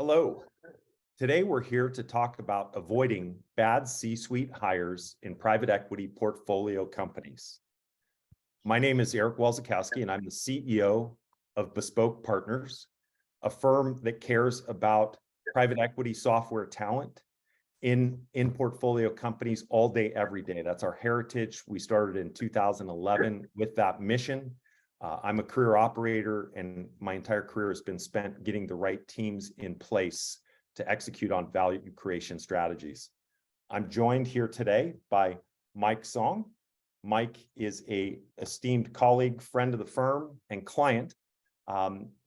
Hello. Today we're here to talk about avoiding bad C-suite hires in private equity portfolio companies. My name is Eric Walzakowski, and I'm the CEO of Bespoke Partners, a firm that cares about private equity software talent in portfolio companies all day, every day. That's our heritage. We started in 2011 with that mission. I'm a career operator, and my entire career has been spent getting the right teams in place to execute on value creation strategies. I'm joined here today by Mike Song. Mike is an esteemed colleague, friend of the firm, and client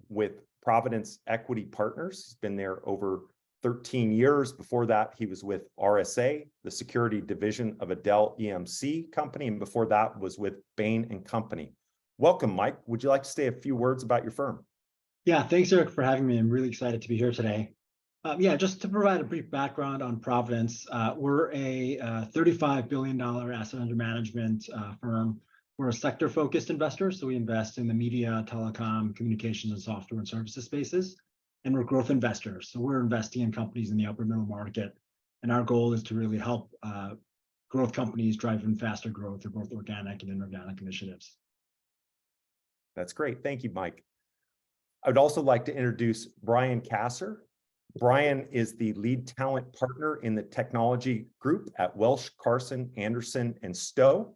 with Providence Equity Partners. He's been there over 13 years. Before that, he was with RSA, the security division of a Dell EMC company, and before that was with Bain & Company. Welcome, Mike. Would you like to say a few words about your firm? Yeah, thanks, Eric, for having me. I'm really excited to be here today. Just to provide a brief background on Providence, we're a $35 billion asset under management firm. We're a sector-focused investor, so we invest in the media, telecom, communications, and software and services spaces. And we're growth investors, so we're investing in companies in the upper middle market. And our goal is to really help growth companies drive even faster growth through both organic and inorganic initiatives. That's great. Thank you, Mike. I would also like to introduce Brian Kasser. Brian is the lead talent partner in the technology group at Welsh, Carson, Anderson, and Stowe.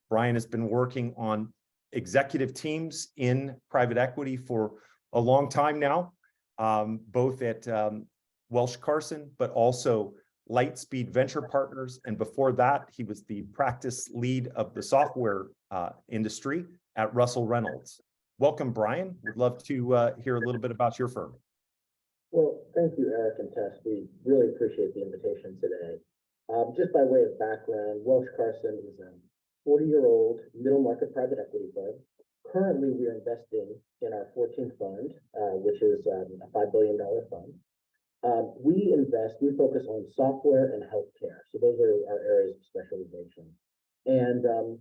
Brian has been working on executive teams in private equity for a long time now, both at Welsh Carson, but also Lightspeed Venture Partners. And before that, he was the practice lead of the software industry at Russell Reynolds. Welcome, Brian. We'd love to hear a little bit about your firm. Well, thank you, Eric and Tess. We really appreciate the invitation today. Just by way of background, Welsh Carson is a 40-year-old middle market private equity firm. Currently, we are investing in our 14th fund, which is a $5 billion fund. We focus on software and healthcare. So those are our areas of specialization. And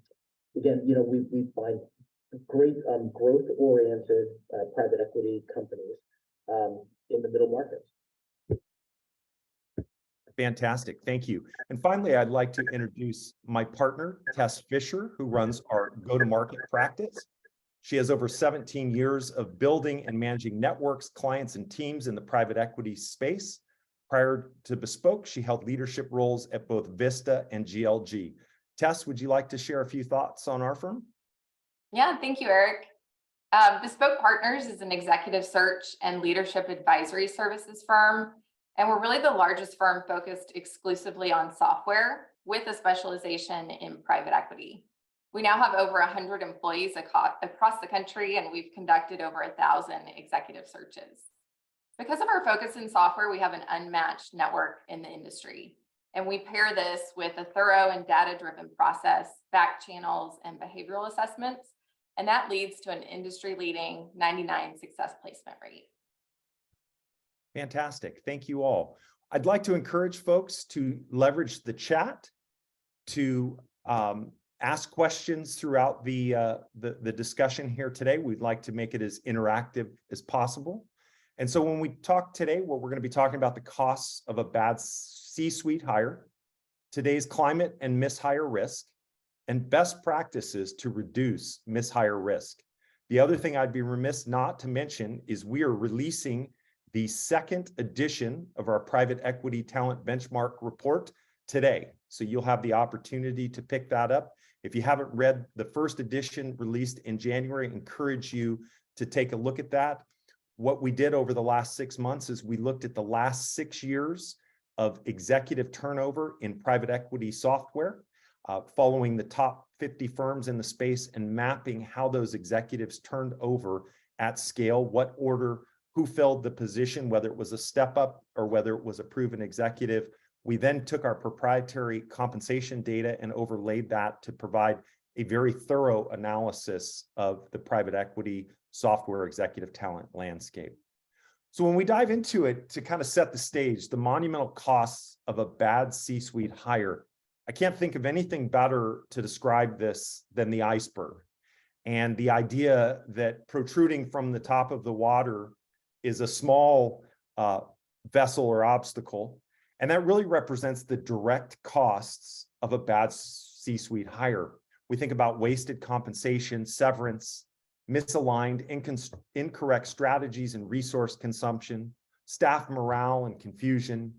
again, we find great growth-oriented private equity companies in the middle markets. Fantastic. Thank you. And finally, I'd like to introduce my partner, Tess Fisher, who runs our go-to-market practice. She has over 17 years of building and managing networks, clients, and teams in the private equity space. Prior to Bespoke, she held leadership roles at both Vista and GLG. Tess, would you like to share a few thoughts on our firm? Yeah, thank you, Eric. Bespoke Partners is an executive search and leadership advisory services firm, and we're really the largest firm focused exclusively on software with a specialization in private equity. We now have over 100 employees across the country, and we've conducted over 1,000 executive searches. Because of our focus in software, we have an unmatched network in the industry, and we pair this with a thorough and data-driven process, back channels, and behavioral assessments. And that leads to an industry-leading 99% success placement rate. Fantastic. Thank you all. I'd like to encourage folks to leverage the chat to ask questions throughout the discussion here today. We'd like to make it as interactive as possible. And so when we talk today, what we're going to be talking about the costs of a bad C-suite hire, today's climate and mishire risk, and best practices to reduce mishire risk. The other thing I'd be remiss not to mention is we are releasing the second edition of our private equity talent benchmark report today. So you'll have the opportunity to pick that up. If you haven't read the first edition released in January, I encourage you to take a look at that. What we did over the last 6 months is we looked at the last 6 years of executive turnover in private equity software, following the top 50 firms in the space and mapping how those executives turned over at scale, what order, who filled the position, whether it was a step up or whether it was a proven executive. We then took our proprietary compensation data and overlaid that to provide a very thorough analysis of the private equity software executive talent landscape. So when we dive into it, to kind of set the stage, the monumental costs of a bad C-suite hire, I can't think of anything better to describe this than the iceberg. And the idea that protruding from the top of the water is a small vessel or obstacle. And that really represents the direct costs of a bad C-suite hire. We think about wasted compensation, severance, misaligned, incorrect strategies and resource consumption, staff morale and confusion,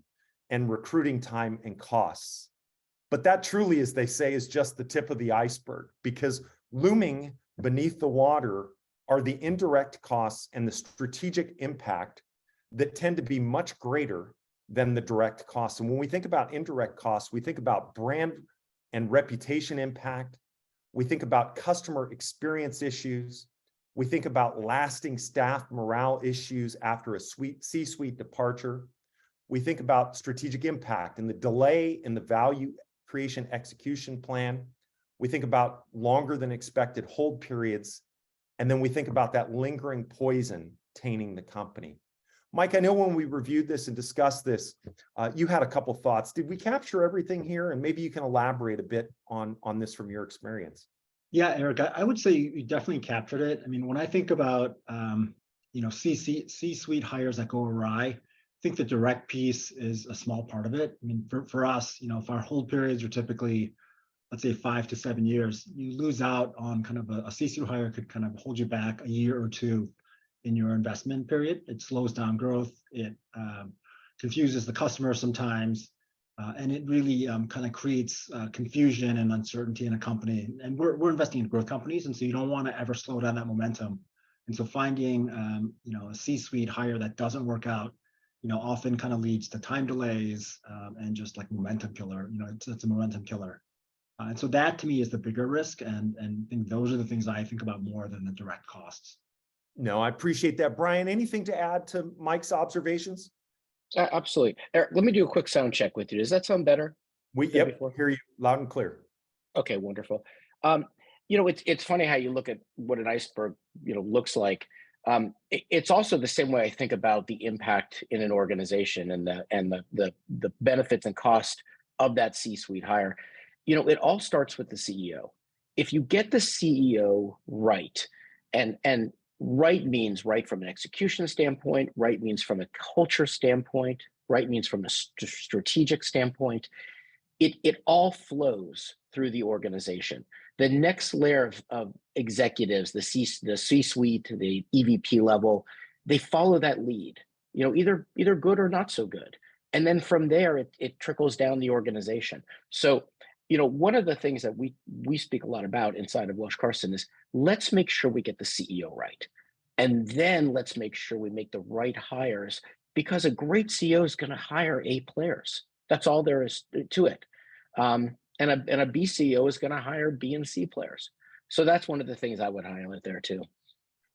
and recruiting time and costs. But that truly, as they say, is just the tip of the iceberg, because looming beneath the water are the indirect costs and the strategic impact that tend to be much greater than the direct costs. And when we think about indirect costs, we think about brand and reputation impact. We think about customer experience issues. We think about lasting staff morale issues after a C-suite departure. We think about strategic impact and the delay in the value creation execution plan. We think about longer than expected hold periods. And then we think about that lingering poison tainting the company. Mike, I know when we reviewed this and discussed this, you had a couple thoughts. Did we capture everything here? And maybe you can elaborate a bit on this from your experience. Yeah, Eric, I would say you definitely captured it. I mean, when I think about C-suite hires that go awry, I think the direct piece is a small part of it. I mean, for us, if our hold periods are typically, let's say 5 to 7 years, you lose out on kind of a C-suite hire could kind of hold you back a year or two in your investment period. It slows down growth. It confuses the customer sometimes. And it really kind of creates confusion and uncertainty in a company. And we're investing in growth companies, and so you don't want to ever slow down that momentum. And so finding a C-suite hire that doesn't work out, often kind of leads to time delays and just like momentum killer. It's a momentum killer. And so that to me is the bigger risk, and I think those are the things I think about more than the direct costs. No, I appreciate that. Brian, anything to add to Mike's observations? Absolutely. Eric, let me do a quick sound check with you. Does that sound better? Yep, hear you loud and clear. Okay, wonderful. It's funny how you look at what an iceberg, looks like. It's also the same way I think about the impact in an organization and the benefits and cost of that C-suite hire. It all starts with the CEO. If you get the CEO right, and right means right from an execution standpoint, right means from a culture standpoint, right means from a strategic standpoint, it all flows through the organization. The next layer of executives, the C-suite, the EVP level, they follow that lead, either good or not so good. And then from there, it trickles down the organization. So, one of the things that we speak a lot about inside of Welsh Carson is let's make sure we get the CEO right. And then let's make sure we make the right hires, because a great CEO is going to hire A players. That's all there is to it. And a B CEO is going to hire B and C players. So that's one of the things I would highlight there too.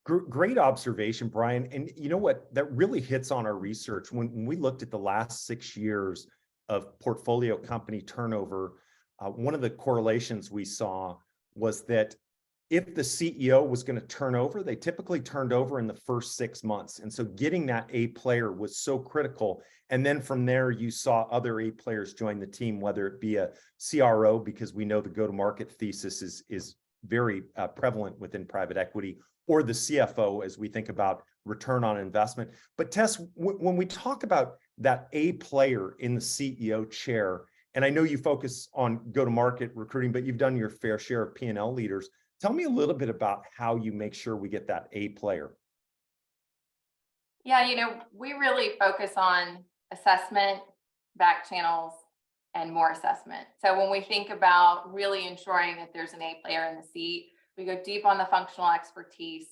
Great observation, Brian. And you know what? That really hits on our research. When we looked at the last 6 years of portfolio company turnover, one of the correlations we saw was that if the CEO was going to turn over, they typically turned over in the first 6 months. And so getting that A player was so critical. And then from there, you saw other A players join the team, whether it be a CRO, because we know the go-to-market thesis is very prevalent within private equity, or the CFO as we think about return on investment. But Tess, when we talk about that A player in the CEO chair, and I know you focus on go-to-market recruiting, but you've done your fair share of P&L leaders. Tell me a little bit about how you make sure we get that A player. Yeah, we really focus on assessment, back channels, and more assessment. So when we think about really ensuring that there's an A player in the seat, we go deep on the functional expertise.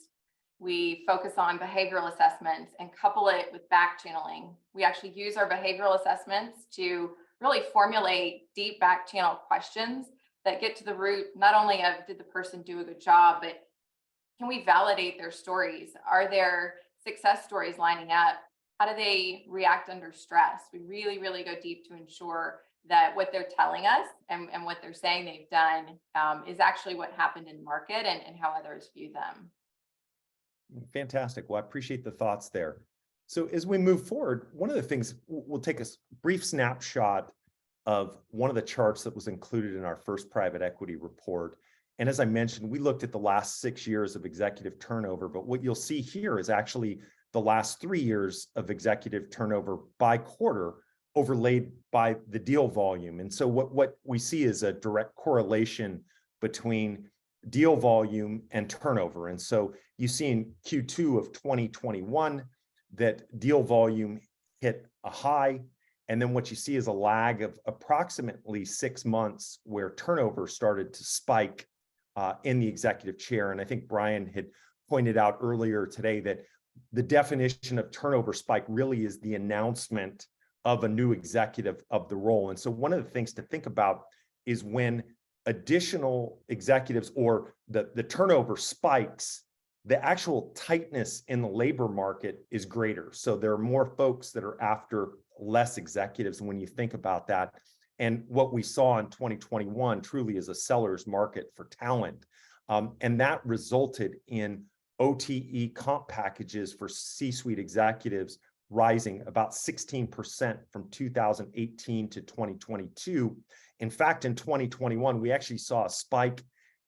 We focus on behavioral assessments and couple it with back channeling. We actually use our behavioral assessments to really formulate deep back channel questions that get to the root, not only of did the person do a good job, but can we validate their stories? Are there success stories lining up? How do they react under stress? We really, really go deep to ensure that what they're telling us and what they're saying they've done is actually what happened in market and how others view them. Fantastic. Well, I appreciate the thoughts there. So as we move forward, one of the things, we'll take a brief snapshot of one of the charts that was included in our first private equity report. And as I mentioned, we looked at the last 6 years of executive turnover, but what you'll see here is actually the last 3 years of executive turnover by quarter overlaid by the deal volume. And so what we see is a direct correlation between deal volume and turnover. And so you see in Q2 of 2021 that deal volume hit a high. And then what you see is a lag of approximately 6 months where turnover started to spike in the executive chair. And I think Brian had pointed out earlier today that the definition of turnover spike really is the announcement of a new executive of the role. And so one of the things to think about is when additional executives or the turnover spikes, the actual tightness in the labor market is greater. So there are more folks that are after less executives when you think about that. And what we saw in 2021 truly is a seller's market for talent. And that resulted in OTE comp packages for C-suite executives rising about 16% from 2018 to 2022. In fact, in 2021, we actually saw a spike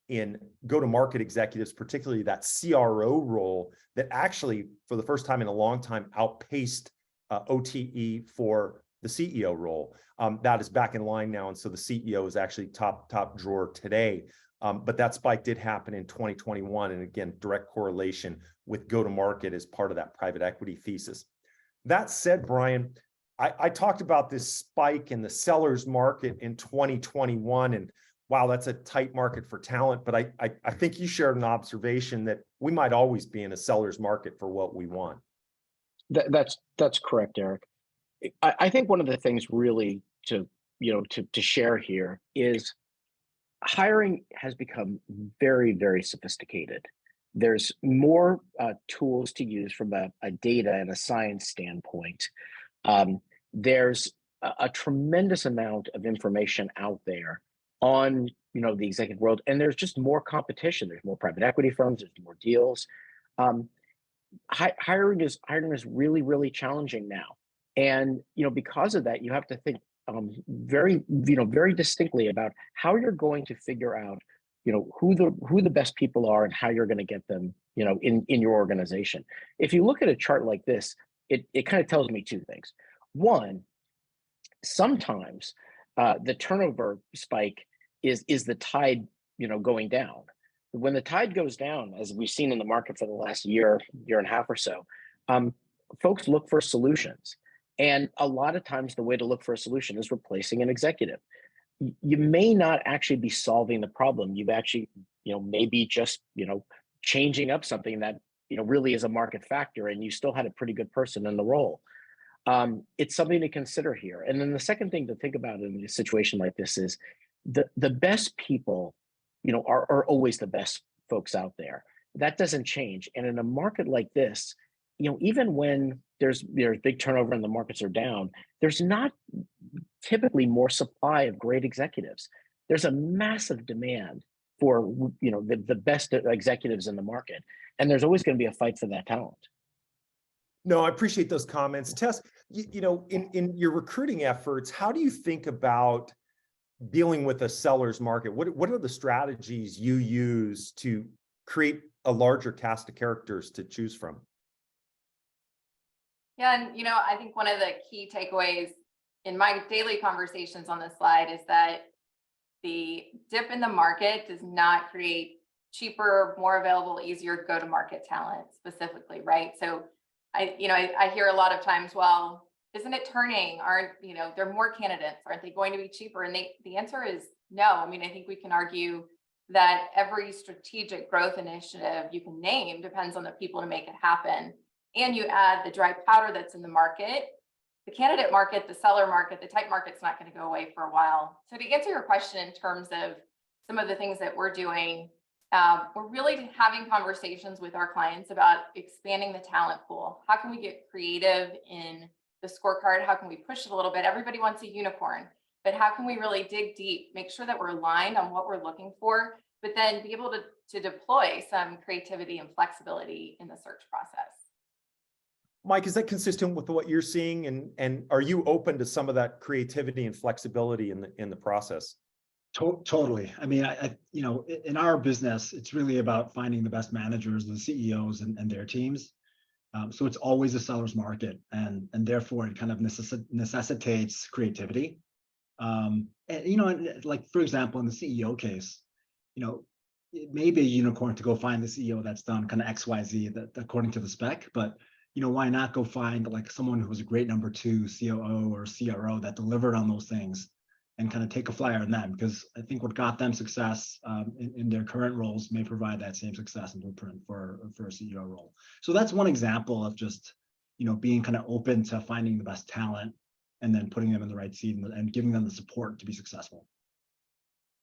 in go-to-market executives, particularly that CRO role, that actually, for the first time in a long time, outpaced OTE for the CEO role. That is back in line now, and so the CEO is actually top drawer today. But that spike did happen in 2021, and again, direct correlation with go-to-market as part of that private equity thesis. That said, Brian, I talked about this spike in the seller's market in 2021, and wow, that's a tight market for talent. But I think you shared an observation that we might always be in a seller's market for what we want. That's correct, Eric. I think one of the things really to share here is hiring has become very, very sophisticated. There's more tools to use from a data and a science standpoint. There's a tremendous amount of information out there on the executive world, and there's just more competition. There's more private equity firms. There's more deals. Hiring is really, really challenging now, and because of that, you have to think very distinctly about how you're going to figure out who the best people are and how you're going to get them in your organization. If you look at a chart like this, it kind of tells me two things. One, sometimes the turnover spike is the tide going down. When the tide goes down, as we've seen in the market for the last year and a half or so, folks look for solutions. And a lot of times the way to look for a solution is replacing an executive. You may not actually be solving the problem. You've actually, maybe just, changing up something that, really is a market factor, and you still had a pretty good person in the role. It's something to consider here. And then the second thing to think about in a situation like this is the best people, are always the best folks out there. That doesn't change. And in a market like this, even when there's big turnover and the markets are down, there's not typically more supply of great executives. There's a massive demand for the best executives in the market, and there's always going to be a fight for that talent. No, I appreciate those comments. Tess, in your recruiting efforts, how do you think about dealing with a seller's market? What are the strategies you use to create a larger cast of characters to choose from? Yeah, and I think one of the key takeaways in my daily conversations on this slide is that the dip in the market does not create cheaper, more available, easier go-to-market talent specifically, right? So I hear a lot of times, well, isn't it turning? Aren't there are more candidates? Aren't they going to be cheaper? And the answer is no. I mean, I think we can argue that every strategic growth initiative you can name depends on the people to make it happen. And you add the dry powder that's in the market, the candidate market, the seller market, the tight market's not going to go away for a while. So to answer your question in terms of some of the things that we're doing, we're really having conversations with our clients about expanding the talent pool. How can we get creative in the scorecard? How can we push it a little bit? Everybody wants a unicorn, but how can we really dig deep, make sure that we're aligned on what we're looking for, but then be able to deploy some creativity and flexibility in the search process? Mike, is that consistent with what you're seeing? And are you open to some of that creativity and flexibility in the process? Totally. I mean, in our business, it's really about finding the best managers, the CEOs and their teams. So it's always a seller's market, and therefore it kind of necessitates creativity. And like for example, in the CEO case, it may be a unicorn to go find the CEO that's done kind of XYZ that according to the spec, but why not go find like someone who was a great number two COO or CRO that delivered on those things and kind of take a flyer on them, because I think what got them success in their current roles may provide that same success and blueprint for a CEO role. So that's one example of just being kind of open to finding the best talent and then putting them in the right seat and giving them the support to be successful.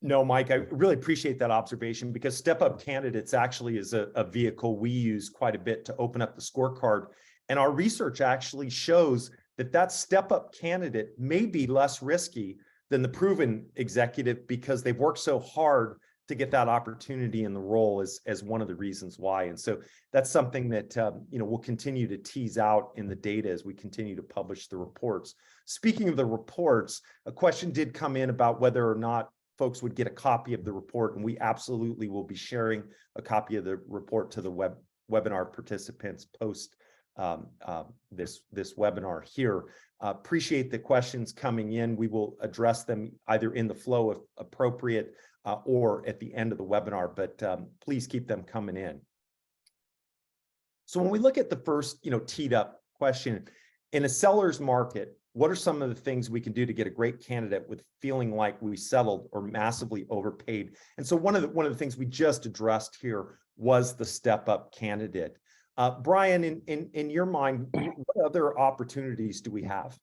No, Mike, I really appreciate that observation, because Step Up Candidates actually is a vehicle we use quite a bit to open up the scorecard. And our research actually shows that that Step Up candidate may be less risky than the proven executive, because they've worked so hard to get that opportunity in the role as one of the reasons why. And so that's something that we'll continue to tease out in the data as we continue to publish the reports. Speaking of the reports, a question did come in about whether or not folks would get a copy of the report, and we absolutely will be sharing a copy of the report to the webinar participants post this webinar here. Appreciate the questions coming in. We will address them either in the flow if appropriate or at the end of the webinar, but please keep them coming in. So when we look at the first teed up question, in a seller's market, what are some of the things we can do to get a great candidate with feeling like we settled or massively overpaid? And so one of the things we just addressed here was the Step Up candidate. Brian, in your mind, what other opportunities do we have?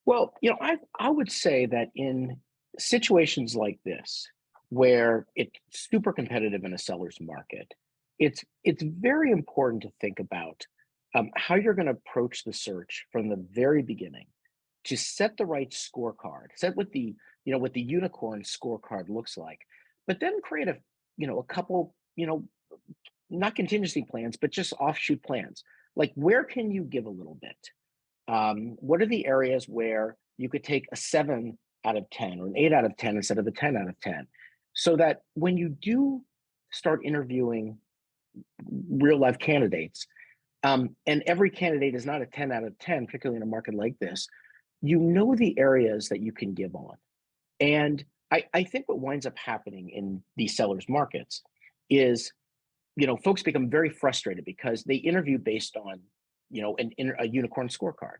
Well, I would say that in situations like this, where it's super competitive in a seller's market, it's very important to think about how you're going to approach the search from the very beginning to set the right scorecard, set what the unicorn scorecard looks like, but then create a couple, not contingency plans, but just offshoot plans. Like, where can you give a little bit? What are the areas where you could take a 7 out of 10 or an 8 out of 10 instead of a 10 out of 10, so that when you do start interviewing real life candidates, and every candidate is not a 10 out of 10, particularly in a market like this, the areas that you can give on. And I think what winds up happening in these sellers markets is, folks become very frustrated because they interview based on, a unicorn scorecard.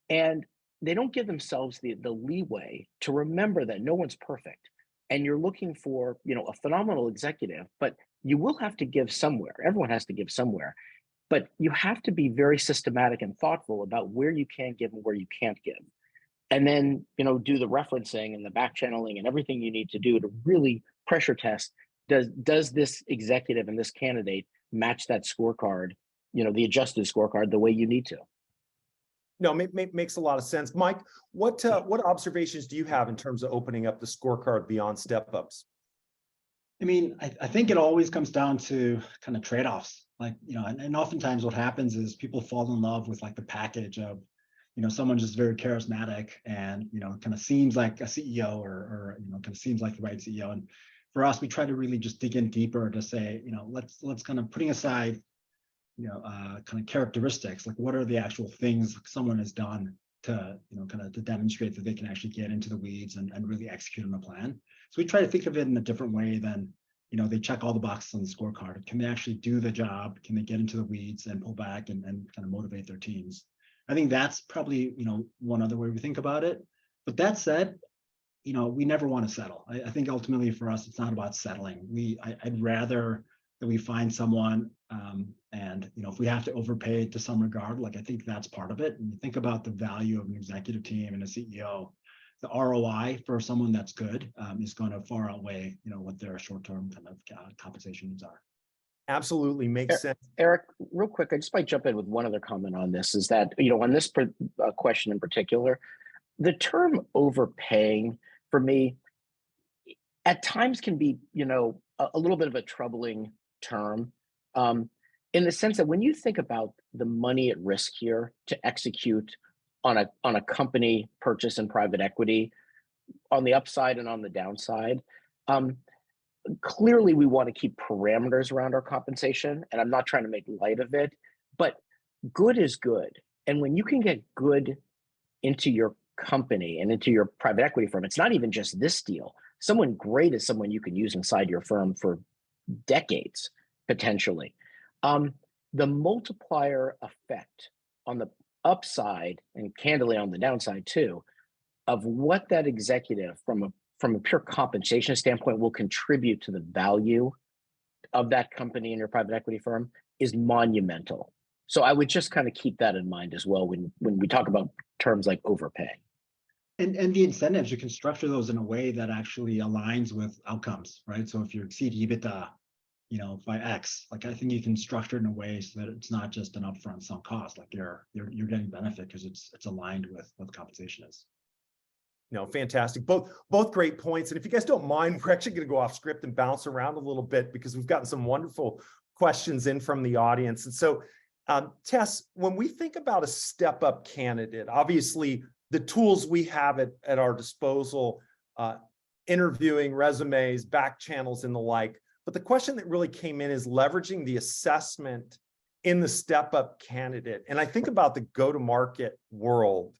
And they don't give themselves the leeway to remember that no one's perfect. And you're looking for, a phenomenal executive, but you will have to give somewhere. Everyone has to give somewhere. But you have to be very systematic and thoughtful about where you can give and where you can't give. And then, do the referencing and the back channeling and everything you need to do to really pressure test. Does this executive and this candidate match that scorecard, the adjusted scorecard, the way you need to? No, makes a lot of sense. Mike, what observations do you have in terms of opening up the scorecard beyond Step Ups? I mean, I think it always comes down to kind of trade-offs. Like, and oftentimes what happens is people fall in love with like the package of, someone just very charismatic and, kind of seems like a CEO or kind of seems like the right CEO. And for us, we try to really just dig in deeper to say, let's kind of putting aside, kind of characteristics, like what are the actual things someone has done to, kind of to demonstrate that they can actually get into the weeds and really execute on a plan. So we try to think of it in a different way than, they check all the boxes on the scorecard. Can they actually do the job? Can they get into the weeds and pull back and kind of motivate their teams? I think that's probably, one other way we think about it. But that said, we never want to settle. I think ultimately for us, it's not about settling. I'd rather that we find someone, and if we have to overpay to some regard, like I think that's part of it. When you think about the value of an executive team and a CEO, the ROI for someone that's good is going to far outweigh, what their short-term kind of compensation needs are. Absolutely makes sense. Eric, real quick, I just might jump in with one other comment on this, is that, on this question in particular, the term overpaying for me at times can be, a little bit of a troubling term, in the sense that when you think about the money at risk here to execute on a company purchase in private equity, on the upside and on the downside, clearly we want to keep parameters around our compensation, and I'm not trying to make light of it, but good is good. And when you can get good into your company and into your private equity firm, it's not even just this deal. Someone great is someone you can use inside your firm for decades, potentially. The multiplier effect on the upside and candidly on the downside too, of what that executive from a pure compensation standpoint will contribute to the value of that company in your private equity firm is monumental. So I would just kind of keep that in mind as well when we talk about terms like overpay. And the incentives, you can structure those in a way that actually aligns with outcomes, right? So if you exceed EBITDA, by X, like I think you can structure it in a way so that it's not just an upfront sunk cost, like you're getting benefit because it's aligned with what the compensation is. No, fantastic. Both great points. And if you guys don't mind, we're actually going to go off script and bounce around a little bit because we've gotten some wonderful questions in from the audience. And so, Tess, when we think about a step-up candidate, obviously the tools we have at our disposal, interviewing resumes, back channels, and the like. But the question that really came in is leveraging the assessment in the step-up candidate. And I think about the go-to-market world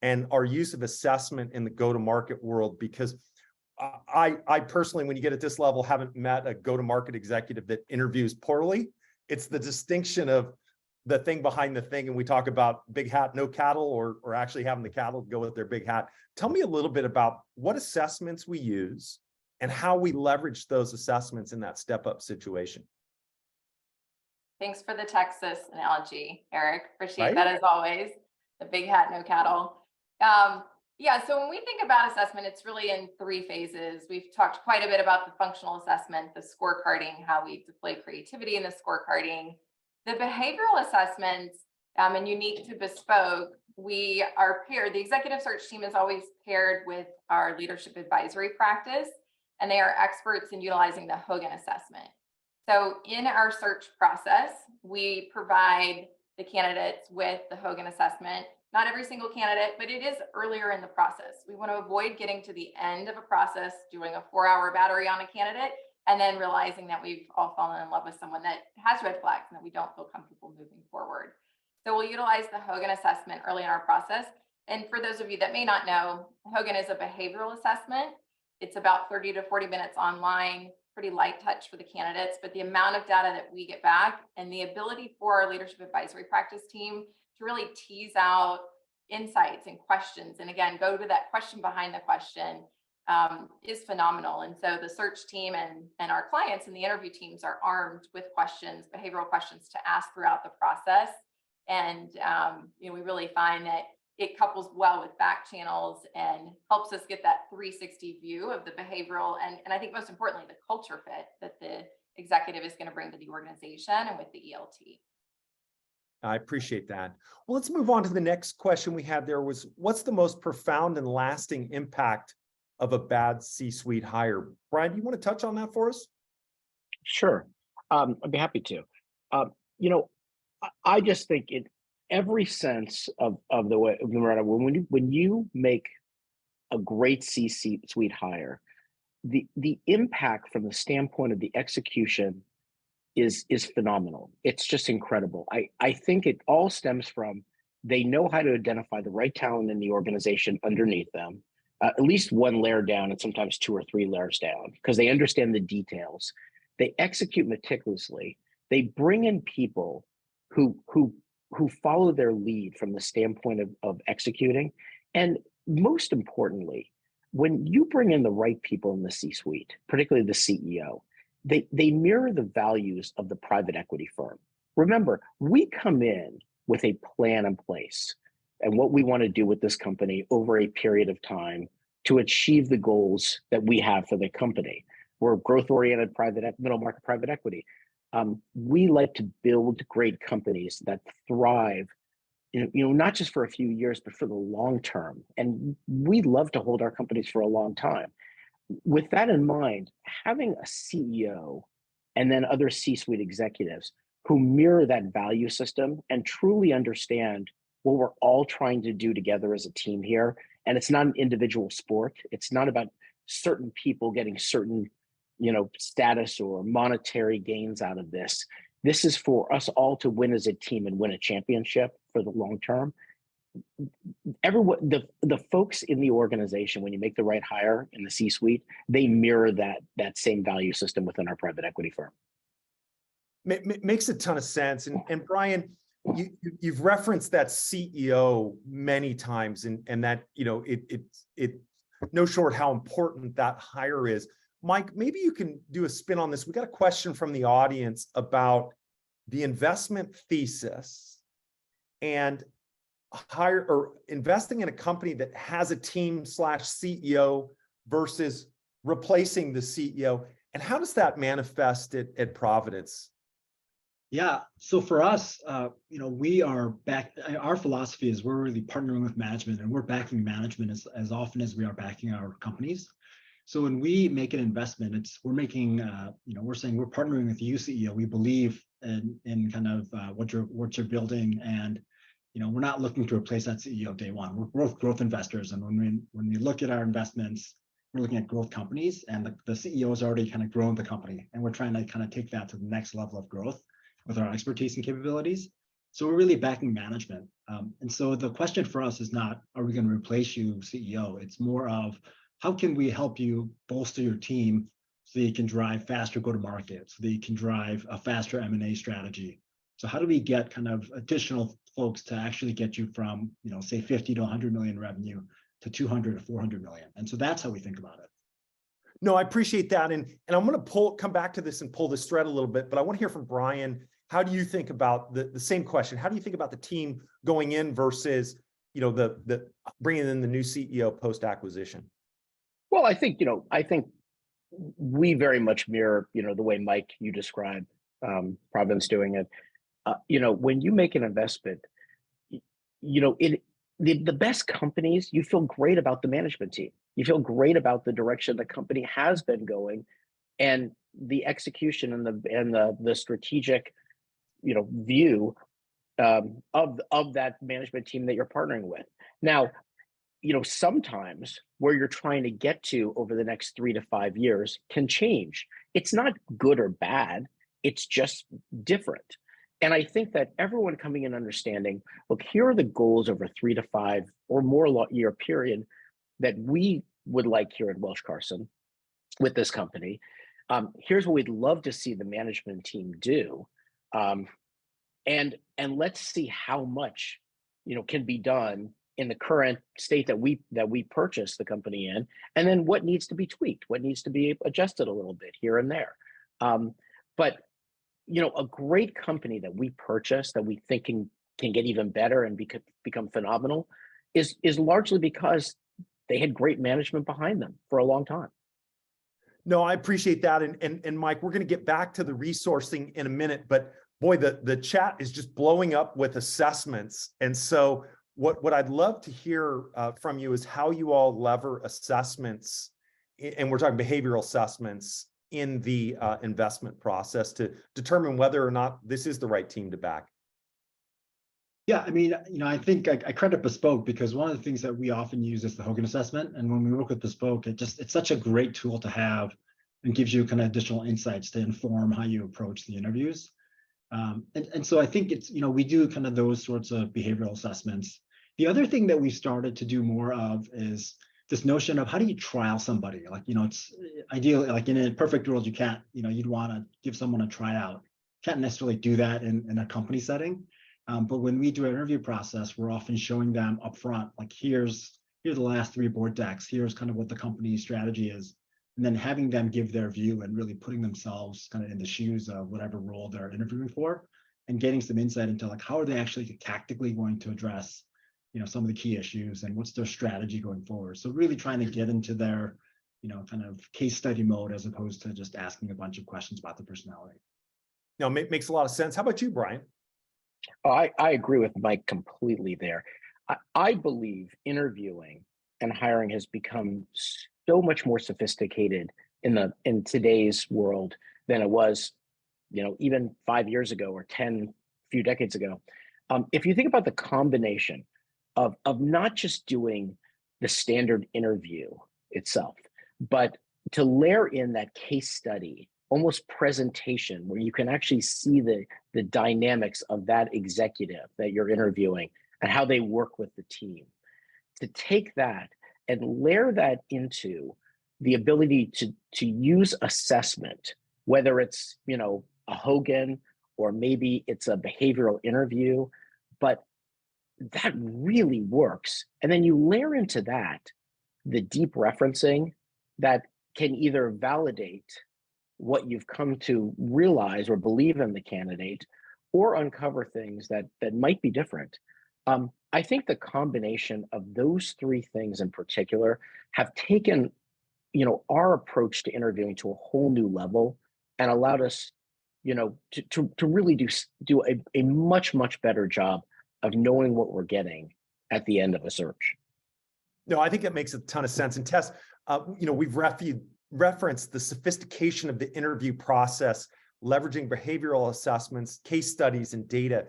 and our use of assessment in the go-to-market world, because I personally, when you get at this level, haven't met a go-to-market executive that interviews poorly. It's the distinction of the thing behind the thing. And we talk about big hat, no cattle, or actually having the cattle go with their big hat. Tell me a little bit about what assessments we use and how we leverage those assessments in that step-up situation. Thanks for the Texas analogy, Eric. Appreciate Right? that as always. The big hat, no cattle. Yeah, so when we think about assessment, it's really in 3 phases. We've talked quite a bit about the functional assessment, the scorecarding, how we deploy creativity in the scorecarding. The behavioral assessments, and unique to Bespoke, we are paired. The executive search team is always paired with our leadership advisory practice, and they are experts in utilizing the Hogan assessment. So in our search process, we provide the candidates with the Hogan assessment. Not every single candidate, but it is earlier in the process. We want to avoid getting to the end of a process, doing a 4-hour battery on a candidate, and then realizing that we've all fallen in love with someone that has red flags and that we don't feel comfortable moving forward. So we'll utilize the Hogan assessment early in our process. And for those of you that may not know, Hogan is a behavioral assessment. It's about 30 to 40 minutes online, pretty light touch for the candidates, but the amount of data that we get back and the ability for our leadership advisory practice team to really tease out insights and questions, and again, go to that question behind the question, is phenomenal. And so the search team and our clients and the interview teams are armed with questions, behavioral questions to ask throughout the process. And we really find that it couples well with back channels and helps us get that 360 view of the behavioral and I think most importantly, the culture fit that the executive is going to bring to the organization and with the ELT. I appreciate that. Well, let's move on to the next question we had there was, what's the most profound and lasting impact of a bad C-suite hire? Brian, do you want to touch on that for us? Sure. I'd be happy to. I just think in every sense of the way, when you make a great C-suite hire, the impact from the standpoint of the execution is phenomenal. It's just incredible. I think it all stems from they know how to identify the right talent in the organization underneath them, at least 1 layer down and sometimes 2 or 3 layers down, because they understand the details. They execute meticulously. They bring in people who follow their lead from the standpoint of executing. And most importantly, when you bring in the right people in the C-suite, particularly the CEO, they mirror the values of the private equity firm. Remember, we come in with a plan in place and what we want to do with this company over a period of time to achieve the goals that we have for the company. We're growth-oriented middle market private equity. We like to build great companies that thrive, not just for a few years, but for the long term. And we love to hold our companies for a long time. With that in mind, having a CEO and then other C-suite executives who mirror that value system and truly understand what we're all trying to do together as a team here. And it's not an individual sport. It's not about certain people getting certain, status or monetary gains out of this. This is for us all to win as a team and win a championship for the long term. Everyone, the folks in the organization, when you make the right hire in the C-suite, they mirror that same value system within our private equity firm. Makes a ton of sense. And Brian, you've referenced that CEO many times, and that, you know, it no short how important that hire is. Mike, maybe you can do a spin on this. We got a question from the audience about the investment thesis and hire or investing in a company that has a team / CEO versus replacing the CEO. And how does that manifest at Providence? Yeah. So for us, you know, we are back. Our philosophy is we're really partnering with management, and we're backing management as often as we are backing our companies. So when we make an investment, we're making, you know, we're saying we're partnering with you, CEO. We believe in kind of what you're building, and you know, we're not looking to replace that CEO day one. We're growth investors, and when we look at our investments, we're looking at growth companies, and the CEO has already kind of grown the company, and we're trying to kind of take that to the next level of growth with our expertise and capabilities. So we're really backing management. And so the question for us is not, are we going to replace you, CEO? It's more of, how can we help you bolster your team so that you can drive faster go-to-market, so that you can drive a faster M&A strategy? So how do we get kind of additional folks to actually get you from, you know, say 50 to 100 million revenue to 200 to 400 million? And so that's how we think about it. No, I appreciate that. And I'm going to come back to this and pull this thread a little bit, but I want to hear from Brian. How do you think about the same question? How do you think about the team going in versus, you know, the bringing in the new CEO post-acquisition? Well, I think we very much mirror, you know, the way, Mike, you described Providence doing it. You know, when you make an investment, you know, the best companies, you feel great about the management team. You feel great about the direction the company has been going, and the execution and the strategic, you know, view of that management team that you're partnering with. Now, you know, sometimes where you're trying to get to over the next 3 to 5 years can change. It's not good or bad. It's just different. And I think that everyone coming in understanding, look, here are the goals over 3 to 5 or more year period that we would like here at Welsh Carson with this company. Here's what we'd love to see the management team do. And let's see how much, you know, can be done in the current state that we purchased the company in, and then what needs to be tweaked, what needs to be adjusted a little bit here and there. But you know, a great company that we purchase that we think can get even better and become phenomenal is largely because they had great management behind them for a long time. No, I appreciate that. And Mike, we're going to get back to the resourcing in a minute, but boy, the chat is just blowing up with assessments. And so what I'd love to hear from you is how you all lever assessments, and we're talking behavioral assessments, in the investment process to determine whether or not this is the right team to back. Yeah, I mean, you know, I think I credit Bespoke because one of the things that we often use is the Hogan assessment. And when we work with Bespoke, it's such a great tool to have and gives you kind of additional insights to inform how you approach the interviews. And so I think it's, you know, we do kind of those sorts of behavioral assessments. The other thing that we started to do more of is this notion of how do you trial somebody? Like, you know, it's ideal, like in a perfect world, you can't, you know, you'd want to give someone a tryout. Can't necessarily do that in a company setting. But when we do an interview process, we're often showing them up front, like here's the last 3 board decks, here's kind of what the company's strategy is, and then having them give their view and really putting themselves kind of in the shoes of whatever role they're interviewing for, and getting some insight into like how are they actually tactically going to address, you know, some of the key issues and what's their strategy going forward. So really trying to get into their, you know, kind of case study mode as opposed to just asking a bunch of questions about the personality. No, makes a lot of sense. How about you, Brian? Oh, I agree with Mike completely there. I believe interviewing and hiring has become so much more sophisticated in today's world than it was, you know, even 5 years ago or 10 few decades ago. If you think about the combination of not just doing the standard interview itself, but to layer in that case study almost presentation where you can actually see the dynamics of that executive that you're interviewing and how they work with the team. To take that and layer that into the ability to use assessment, whether it's, you know, a Hogan or maybe it's a behavioral interview, but that really works. And then you layer into that the deep referencing that can either validate what you've come to realize or believe in the candidate, or uncover things that might be different. I think the combination of those three things in particular have taken, you know, our approach to interviewing to a whole new level and allowed us, you know, to really do a much better job of knowing what we're getting at the end of a search. No, I think that makes a ton of sense. And Tess, you know, we've referenced the sophistication of the interview process, leveraging behavioral assessments, case studies, and data.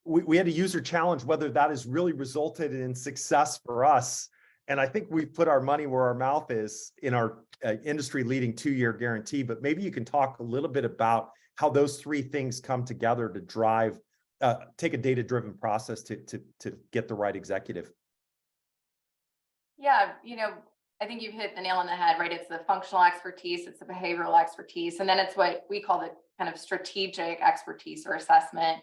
We had a user challenge whether that has really resulted in success for us. And I think we've put our money where our mouth is in our industry-leading 2-year guarantee. But maybe you can talk a little bit about how those three things come together to drive, take a data-driven process to get the right executive. Yeah, you know, I think you've hit the nail on the head, right? It's the functional expertise, it's the behavioral expertise, and then it's what we call the kind of strategic expertise or assessment.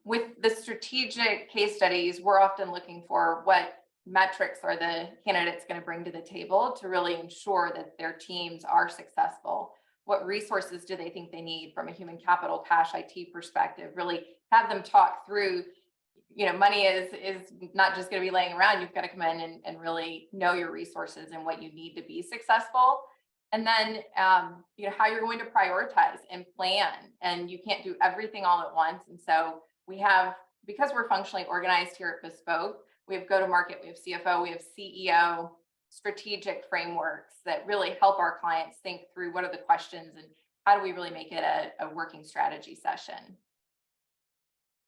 With the strategic case studies, we're often looking for what metrics are the candidates going to bring to the table to really ensure that their teams are successful. What resources do they think they need from a human capital, cash, IT perspective? Really have them talk through, you know, money is not just going to be laying around. You've got to come in and really know your resources and what you need to be successful. And then, you know, how you're going to prioritize and plan. And you can't do everything all at once. And so we have, because we're functionally organized here at Bespoke, we have go-to-market, we have CFO, we have CEO, strategic frameworks that really help our clients think through what are the questions and how do we really make it a working strategy session.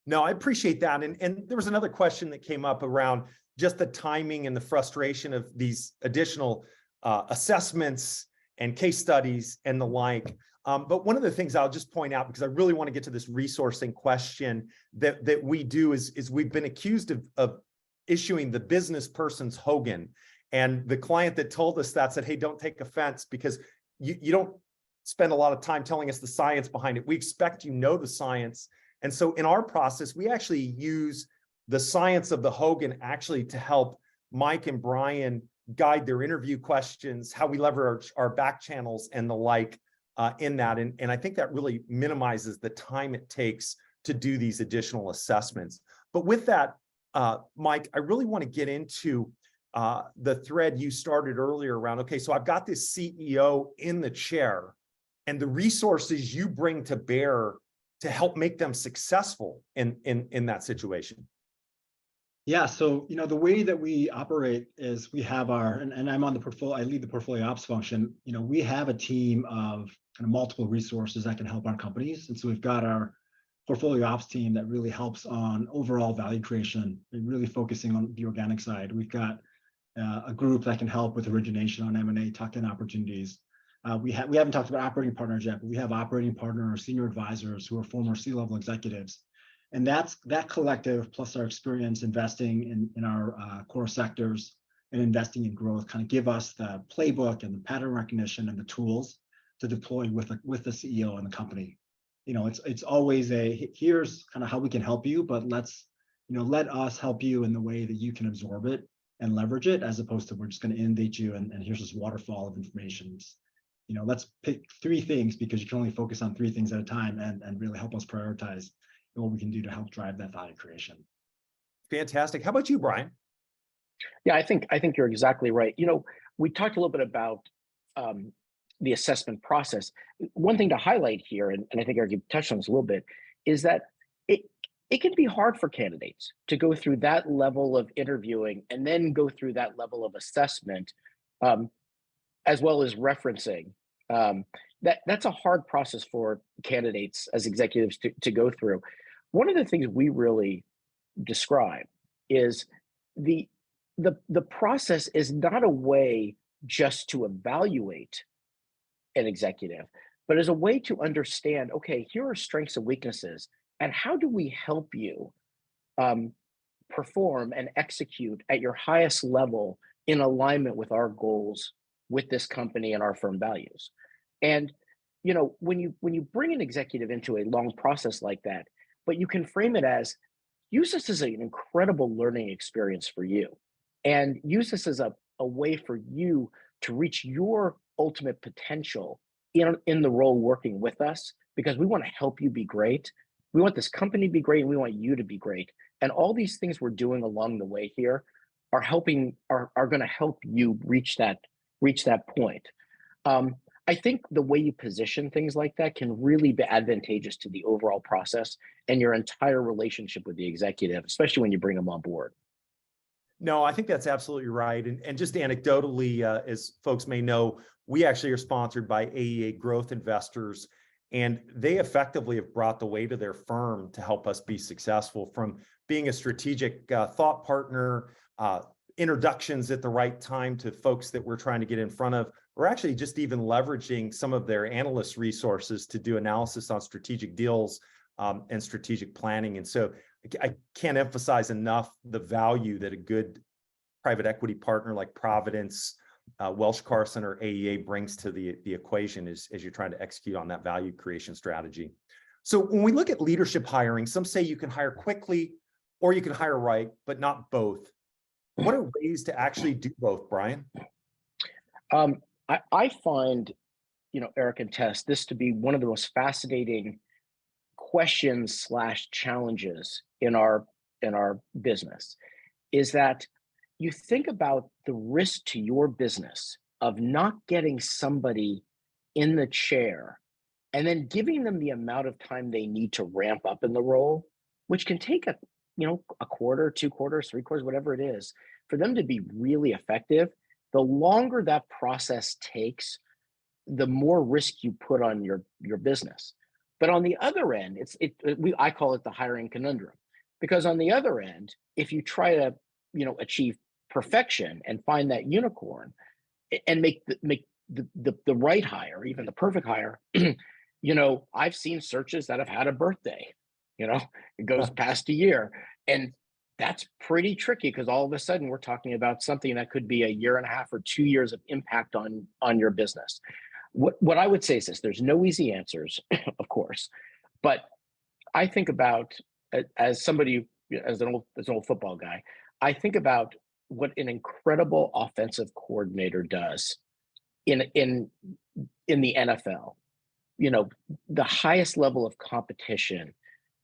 No, I appreciate that. And there was another question that came up around just the timing and the frustration of these additional assessments and case studies and the like. But one of the things I'll just point out, because I really want to get to this resourcing question that we do is we've been accused of issuing the business person's Hogan. And the client that told us that said, hey, don't take offense because you don't spend a lot of time telling us the science behind it. We expect you know the science. And so in our process, we actually use the science of the Hogan actually to help Mike and Brian guide their interview questions, how we leverage our back channels and the like in that. And I think that really minimizes the time it takes to do these additional assessments. But with that, Mike, I really want to get into the thread you started earlier around, okay, so I've got this CEO in the chair and the resources you bring to bear to help make them successful in that situation. Yeah, so you know the way that we operate is we have our and I'm on the portfolio. I lead the portfolio ops function. You know, we have a team of kind of multiple resources that can help our companies, and so we've got our portfolio ops team that really helps on overall value creation and really focusing on the organic side. We've got a group that can help with origination on M&A tuck-in opportunities. We haven't talked about operating partners yet, but we have operating partner or senior advisors who are former C-level executives. And that collective plus our experience investing in our core sectors and investing in growth kind of give us the playbook and the pattern recognition and the tools to deploy with the CEO and the company. You know, it's always here's kind of how we can help you, but let us help you in the way that you can absorb it and leverage it, as opposed to we're just going to inundate you and here's this waterfall of information. You know, let's pick 3 things because you can only focus on 3 things at a time and really help us prioritize what we can do to help drive that value creation. Fantastic. How about you, Brian? Yeah, I think you're exactly right. You know, we talked a little bit about the assessment process. One thing to highlight here, and I think Eric touched on this a little bit, is that it can be hard for candidates to go through that level of interviewing and then go through that level of assessment, as well as referencing. That's a hard process for candidates as executives to go through. One of the things we really describe is the process is not a way just to evaluate an executive, but as a way to understand, okay, here are strengths and weaknesses, and how do we help you um, perform and execute at your highest level in alignment with our goals, with this company and our firm values. And when you bring an executive into a long process like that, but you can frame it as, use this as an incredible learning experience for you, and use this as a way for you to reach your ultimate potential in the role working with us, because we want to help you be great. We want this company to be great, and we want you to be great. And all these things we're doing along the way here are going to help you reach that point. I think the way you position things like that can really be advantageous to the overall process and your entire relationship with the executive, especially when you bring them on board. No, I think that's absolutely right. And just anecdotally, as folks may know, we actually are sponsored by AEA Growth Investors, and they effectively have brought the weight of their firm to help us be successful, from being a strategic thought partner, introductions at the right time to folks that we're trying to get in front of, or actually just even leveraging some of their analyst resources to do analysis on strategic deals and strategic planning. And so I can't emphasize enough the value that a good private equity partner like Providence, Welsh Carson, or AEA brings to the equation as you're trying to execute on that value creation strategy. So when we look at leadership hiring, some say you can hire quickly or you can hire right, but not both. What are ways to actually do both, Brian? I find, Eric and Tess, this to be one of the most fascinating questions / challenges in our business, is that you think about the risk to your business of not getting somebody in the chair and then giving them the amount of time they need to ramp up in the role, which can take a quarter, 2 quarters, 3 quarters, whatever it is, for them to be really effective. The longer that process takes, the more risk you put on your business. But on the other end, I call it the hiring conundrum, because on the other end, if you try to achieve perfection and find that unicorn and make the right hire, even the perfect hire, I've seen searches that have had a birthday. It goes past a year, and that's pretty tricky, because all of a sudden we're talking about something that could be a 1.5 years or 2 years of impact on your business. What I would say is this: there's no easy answers, of course, but I think about, as somebody, as an old football guy, I think about what an incredible offensive coordinator does in the NFL. The highest level of competition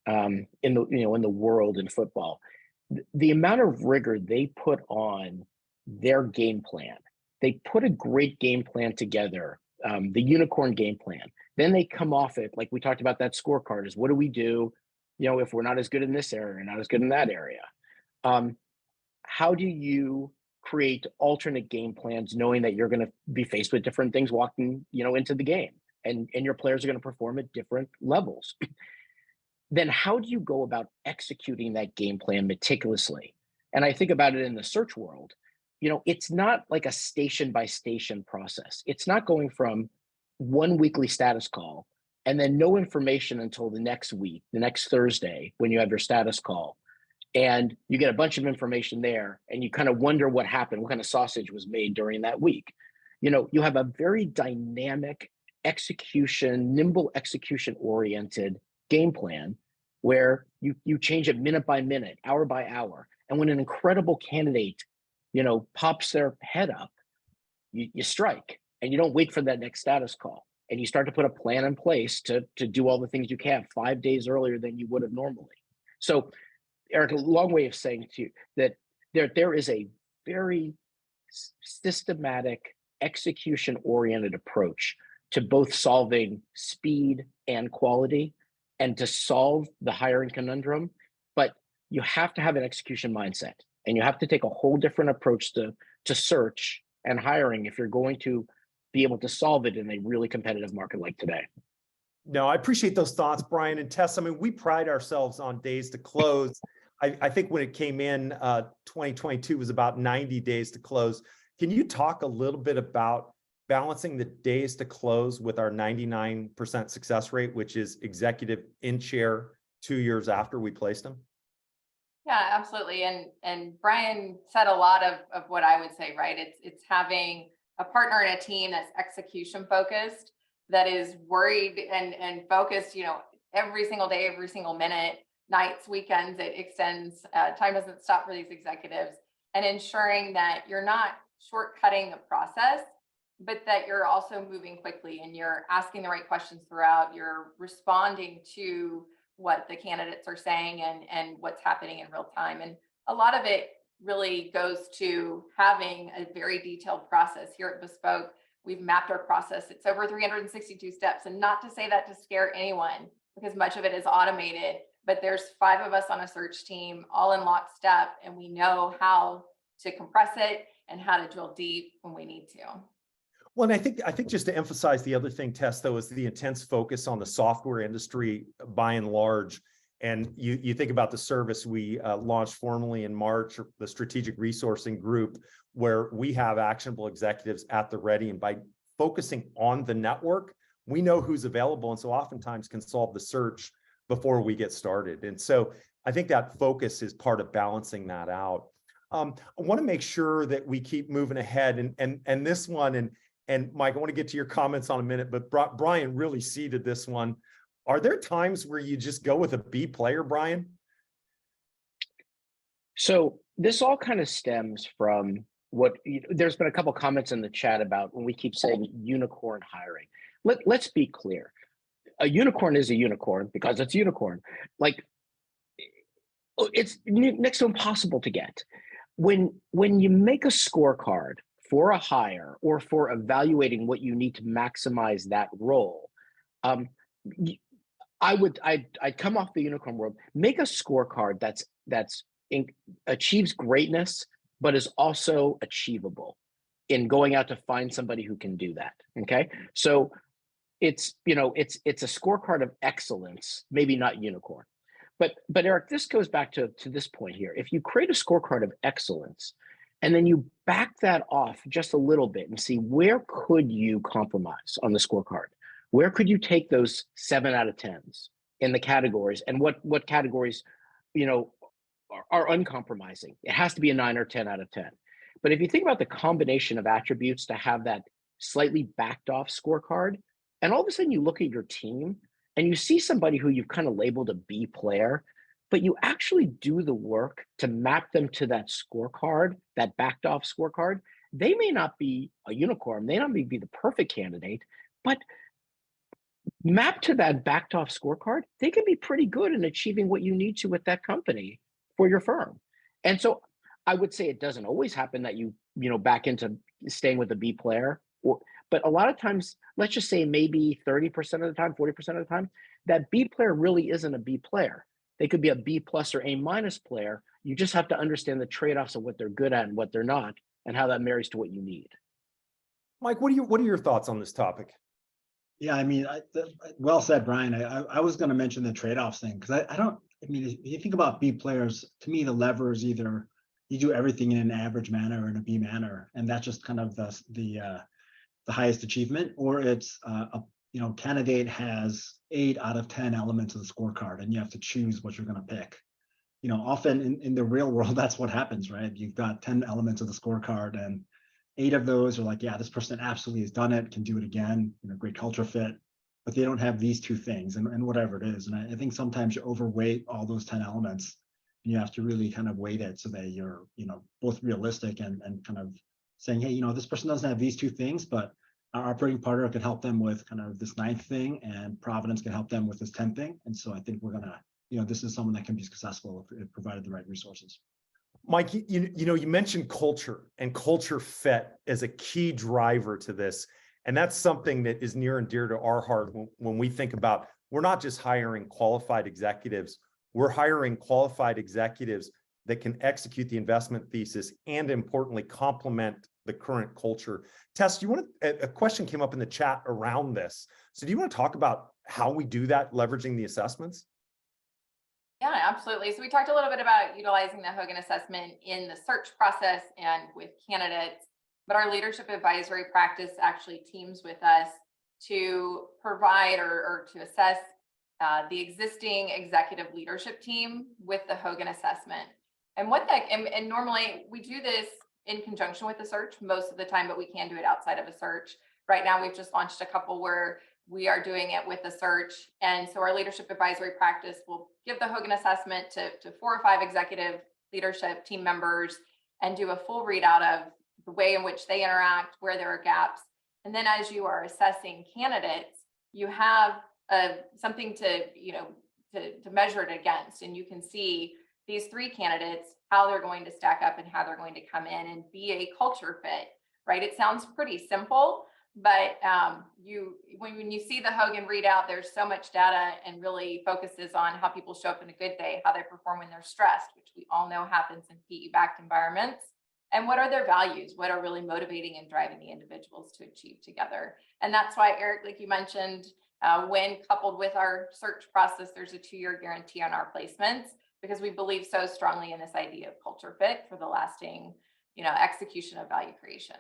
in the world in football. The amount of rigor they put on their game plan. They put a great game plan together, the unicorn game plan. Then they come off it, like we talked about, that scorecard is, what do we do, if we're not as good in this area, not as good in that area? How do you create alternate game plans, knowing that you're going to be faced with different things walking, into the game, and your players are going to perform at different levels? Then how do you go about executing that game plan meticulously? And I think about it in the search world. It's not like a station by station process. It's not going from one weekly status call and then no information until the next week, the next Thursday, when you have your status call. And you get a bunch of information there, and you kind of wonder what happened, what kind of sausage was made during that week. You have a very dynamic execution, nimble execution oriented game plan, where you change it minute by minute, hour by hour. And when an incredible candidate, pops their head up, you strike, and you don't wait for that next status call. And you start to put a plan in place to do all the things you can 5 days earlier than you would have normally. So, Eric, a long way of saying to you that there is a very systematic, execution-oriented approach to both solving speed and quality, and to solve the hiring conundrum. But you have to have an execution mindset, and you have to take a whole different approach to search and hiring if you're going to be able to solve it in a really competitive market like today. No, I appreciate those thoughts, Brian and Tess. I mean, we pride ourselves on days to close. I think when it came in, 2022 was about 90 days to close. Can you talk a little bit about balancing the days to close with our 99% success rate, which is executive in chair 2 years after we placed them? Yeah, absolutely. And Brian said a lot of what I would say, right? It's having a partner and a team that's execution focused, that is worried and focused, every single day, every single minute, nights, weekends, it extends, time doesn't stop for these executives, and ensuring that you're not shortcutting the process, but that you're also moving quickly and you're asking the right questions throughout, you're responding to what the candidates are saying and what's happening in real time. And a lot of it really goes to having a very detailed process. Here at Bespoke, we've mapped our process. It's over 362 steps. And not to say that to scare anyone, because much of it is automated, but there's 5 of us on a search team, all in lockstep, and we know how to compress it and how to drill deep when we need to. Well, and I think just to emphasize the other thing, Tess, though, is the intense focus on the software industry by and large. And you think about the service we launched formally in March, the Strategic Resourcing Group, where we have actionable executives at the ready. And by focusing on the network, we know who's available. And so oftentimes can solve the search before we get started. And so I think that focus is part of balancing that out. I want to make sure that we keep moving ahead. And this one, and Mike, I want to get to your comments on a minute, but Brian really seeded this one. Are there times where you just go with a B player, Brian? So this all kind of stems from there's been a couple comments in the chat about when we keep saying unicorn hiring. Let's be clear. A unicorn is a unicorn because it's a unicorn. Like, it's next to impossible to get. When you make a scorecard for a hire or for evaluating what you need to maximize that role, I'd come off the unicorn world, make a scorecard that's achieves greatness, but is also achievable in going out to find somebody who can do that. Okay, so it's a scorecard of excellence, maybe not unicorn. But Eric, this goes back to this point here. If you create a scorecard of excellence, and then you back that off just a little bit and see where could you compromise on the scorecard? Where could you take those 7 out of 10s in the categories, and what categories, are uncompromising? It has to be a 9 or 10 out of 10. But if you think about the combination of attributes to have that slightly backed off scorecard, and all of a sudden you look at your team and you see somebody who you've kind of labeled a B player, but you actually do the work to map them to that scorecard, that backed off scorecard, they may not be a unicorn, they not be the perfect candidate, but mapped to that backed off scorecard, they can be pretty good in achieving what you need to with that company for your firm. And so I would say it doesn't always happen that you back into staying with a B player, but a lot of times, let's just say maybe 30% of the time, 40% of the time, that B player really isn't a B player. They could be a B plus or A minus player. You just have to understand the trade-offs of what they're good at and what they're not, and how that marries to what you need. Mike, what are your thoughts on this topic? Yeah, I mean, well said, Brian. I was going to mention the trade-offs thing because if you think about B players, to me, the lever is either you do everything in an average manner or in a B manner, and that's just kind of the highest achievement, or it's candidate has 8 out of 10 elements of the scorecard, and you have to choose what you're going to pick. Often in the real world, that's what happens, right? You've got 10 elements of the scorecard, and 8 of those are like, yeah, this person absolutely has done it, can do it again, great culture fit, but they don't have these 2 things, and whatever it is. And I think sometimes you overweight all those 10 elements, and you have to really kind of weight it so that you're, both realistic and kind of saying, hey, this person doesn't have these 2 things, but our operating partner can help them with kind of this 9th thing, and Providence can help them with this 10th thing. And so I think we're gonna, this is someone that can be successful if provided the right resources. Mike, you mentioned culture, and culture fit as a key driver to this. And that's something that is near and dear to our heart when we think about, we're not just hiring qualified executives, we're hiring qualified executives that can execute the investment thesis and, importantly, complement the current culture. Tess, a question came up in the chat around this. So do you want to talk about how we do that, leveraging the assessments? Yeah, absolutely. So we talked a little bit about utilizing the Hogan assessment in the search process and with candidates. but our leadership advisory practice actually teams with us to provide or to assess the existing executive leadership team with the Hogan assessment. And what that, and normally we do this in conjunction with the search most of the time, but we can do it outside of a search. Right now, we've just launched a couple where we are doing it with the search. And so our leadership advisory practice will give the Hogan assessment to 4 or 5 executive leadership team members and do a full readout of the way in which they interact, where there are gaps. And then as you are assessing candidates, you have something to measure it against, and you can see these 3 candidates, how they're going to stack up and how they're going to come in and be a culture fit, right? It sounds pretty simple, but when you see the Hogan readout, there's so much data and really focuses on how people show up in a good day, how they perform when they're stressed, which we all know happens in PE-backed environments, and what are their values, what are really motivating and driving the individuals to achieve together. And that's why, Eric, like you mentioned, when coupled with our search process, there's a 2-year guarantee on our placements, because we believe so strongly in this idea of culture fit for the lasting, execution of value creation.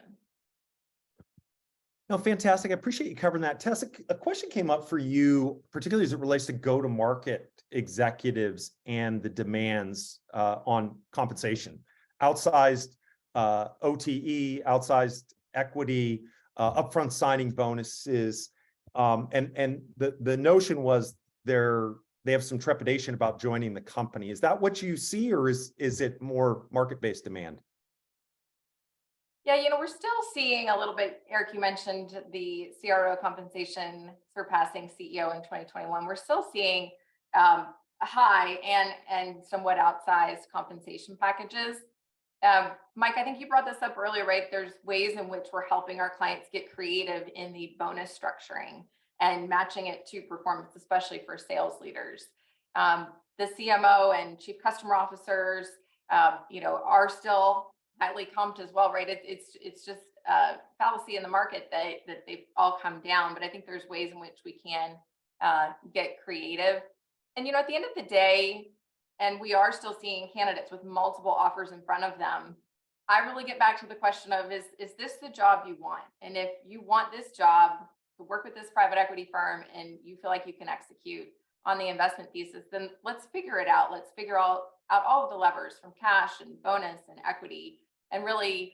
No, fantastic. I appreciate you covering that. Tess, a question came up for you, particularly as it relates to go-to-market executives and the demands on compensation. Outsized OTE, outsized equity, upfront signing bonuses, and the notion was they have some trepidation about joining the company. Is that what you see, or is it more market-based demand? Yeah, we're still seeing a little bit, Eric, you mentioned the CRO compensation surpassing CEO in 2021. We're still seeing high and somewhat outsized compensation packages. Mike, I think you brought this up earlier, right? There's ways in which we're helping our clients get creative in the bonus structuring and matching it to performance, especially for sales leaders. The CMO and chief customer officers, are still highly comped as well, right? It's just a fallacy in the market that they've all come down, but I think there's ways in which we can get creative. And, at the end of the day, and we are still seeing candidates with multiple offers in front of them, I really get back to the question of, is this the job you want? And if you want this job to work with this private equity firm and you feel like you can execute on the investment thesis, then let's figure it out. Let's figure out all of the levers from cash and bonus and equity, and really,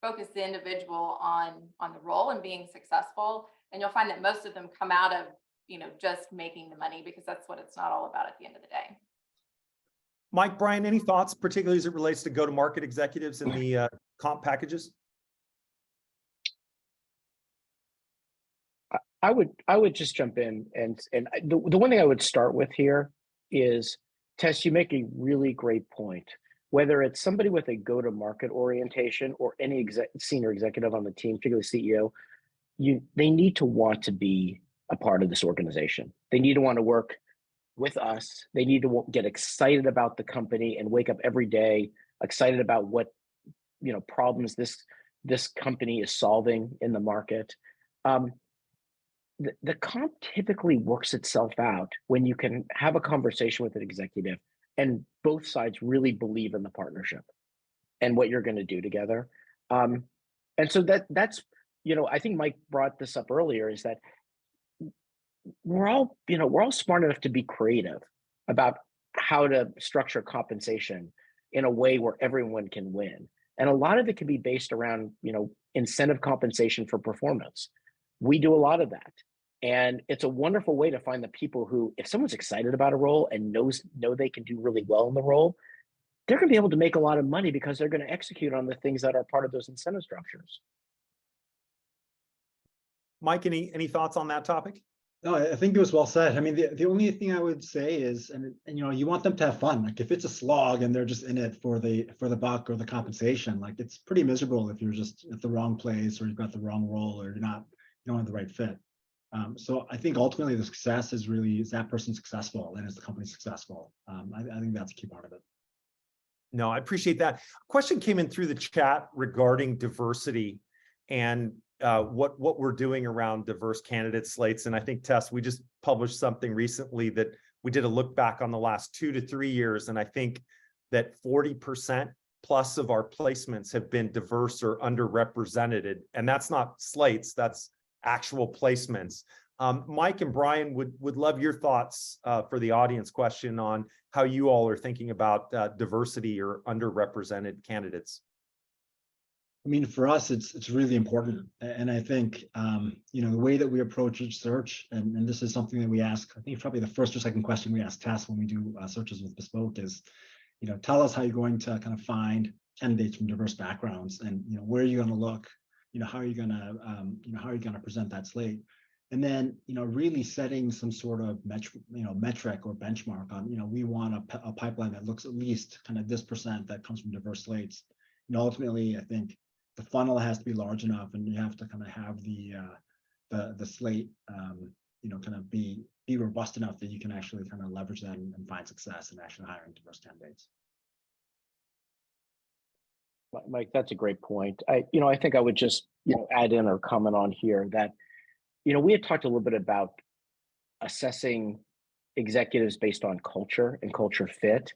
focus the individual on the role and being successful. And you'll find that most of them come out of, just making the money, because that's what it's not all about at the end of the day. Mike, Brian, any thoughts, particularly as it relates to go-to-market executives and the comp packages? I would just jump in, and the one thing I would start with here is, Tess, you make a really great point. Whether it's somebody with a go-to-market orientation or any senior executive on the team, particularly CEO, they need to want to be a part of this organization. They need to want to work with us. They need to get excited about the company and wake up every day excited about what problems this company is solving in the market. The comp typically works itself out when you can have a conversation with an executive and both sides really believe in the partnership and what you're going to do together. And so that's, I think Mike brought this up earlier, is that we're all smart enough to be creative about how to structure compensation in a way where everyone can win. And a lot of it can be based around, incentive compensation for performance. We do a lot of that. And it's a wonderful way to find the people who, if someone's excited about a role and know they can do really well in the role, they're going to be able to make a lot of money because they're going to execute on the things that are part of those incentive structures. Mike, any thoughts on that topic? No, I think it was well said. I mean, the only thing I would say is, and you want them to have fun. Like if it's a slog and they're just in it for the buck or the compensation, like it's pretty miserable if you're just at the wrong place or you've got the wrong role or you don't have the right fit. So I think ultimately the success is that person successful and is the company successful? I think that's a key part of it. No, I appreciate that. Question came in through the chat regarding diversity and what we're doing around diverse candidate slates. And I think, Tess, we just published something recently that we did a look back on the last 2 to 3 years. And I think that 40% plus of our placements have been diverse or underrepresented. And that's not slates, that's actual placements. Mike and Brian would love your thoughts for the audience question on how you all are thinking about diversity or underrepresented candidates. I mean, for us, it's really important. And I think, the way that we approach each search, and this is something that we ask, I think probably the first or second question we ask Tess when we do searches with Bespoke is, tell us how you're going to kind of find candidates from diverse backgrounds, and, where are you going to look, how are you going to present that slate? And then, really setting some sort of metric or benchmark on, we want a pipeline that looks at least kind of this percent that comes from diverse slates. Ultimately, I think the funnel has to be large enough, and you have to kind of have the slate, kind of be robust enough that you can actually kind of leverage that and find success in actually hiring diverse candidates. Mike, that's a great point. I think I would just, add in or comment on here that, we had talked a little bit about assessing executives based on culture and culture fit.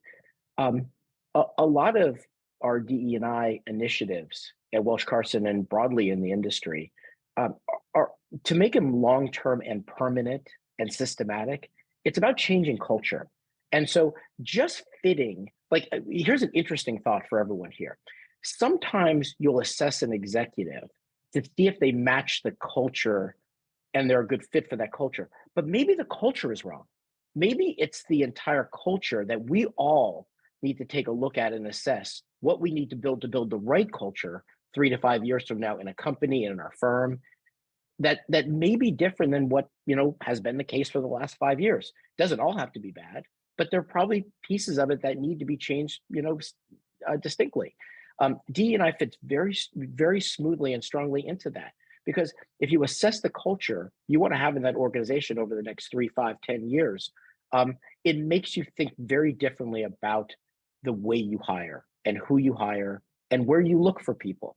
A lot of our DE&I initiatives at Welsh Carson and broadly in the industry are to make them long-term and permanent and systematic. It's about changing culture. And so just fitting, here's an interesting thought for everyone here. Sometimes you'll assess an executive to see if they match the culture and they're a good fit for that culture. But maybe the culture is wrong. Maybe it's the entire culture that we all need to take a look at and assess what we need to build the right culture 3 to 5 years from now in a company and in our firm that may be different than what has been the case for the last 5 years. Doesn't all have to be bad, but there are probably pieces of it that need to be changed, distinctly. DE&I fits very, very smoothly and strongly into that, because if you assess the culture you want to have in that organization over the next 3, 5, 10 years, it makes you think very differently about the way you hire and who you hire and where you look for people.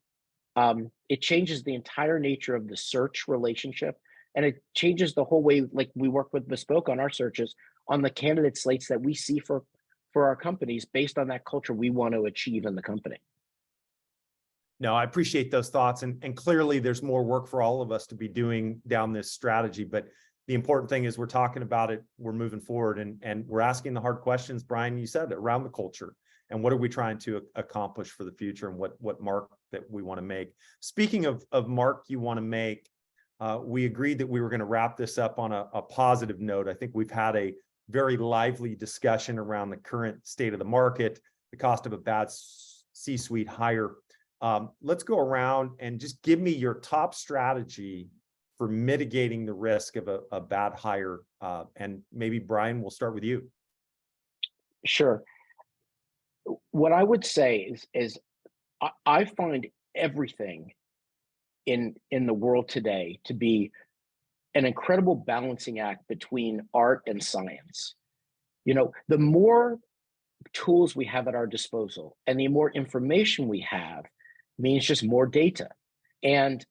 It changes the entire nature of the search relationship, and it changes the whole way, like we work with Bespoke on our searches, on the candidate slates that we see for our companies based on that culture we want to achieve in the company. No, I appreciate those thoughts. And clearly there's more work for all of us to be doing down this strategy. But the important thing is we're talking about it, we're moving forward, and we're asking the hard questions, Brian, you said, around the culture. And what are we trying to accomplish for the future, and what mark that we want to make? Speaking of mark you want to make, we agreed that we were going to wrap this up on a positive note. I think we've had a very lively discussion around the current state of the market, the cost of a bad C-suite hire. Let's go around and just give me your top strategy for mitigating the risk of a bad hire. And maybe Brian, we'll start with you. Sure. What I would say is I find everything in the world today to be an incredible balancing act between art and science. The more tools we have at our disposal and the more information we have means just more data. And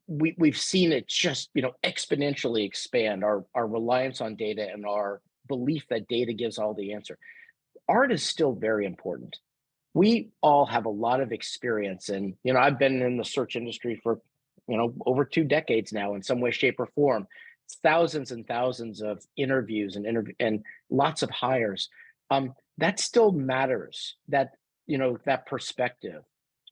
we've seen it just exponentially expand, our reliance on data and our belief that data gives all the answer. Art is still very important. We all have a lot of experience, and I've been in the search industry for over 2 decades now in some way, shape, or form. Thousands and thousands of interviews and lots of hires. That still matters. That that perspective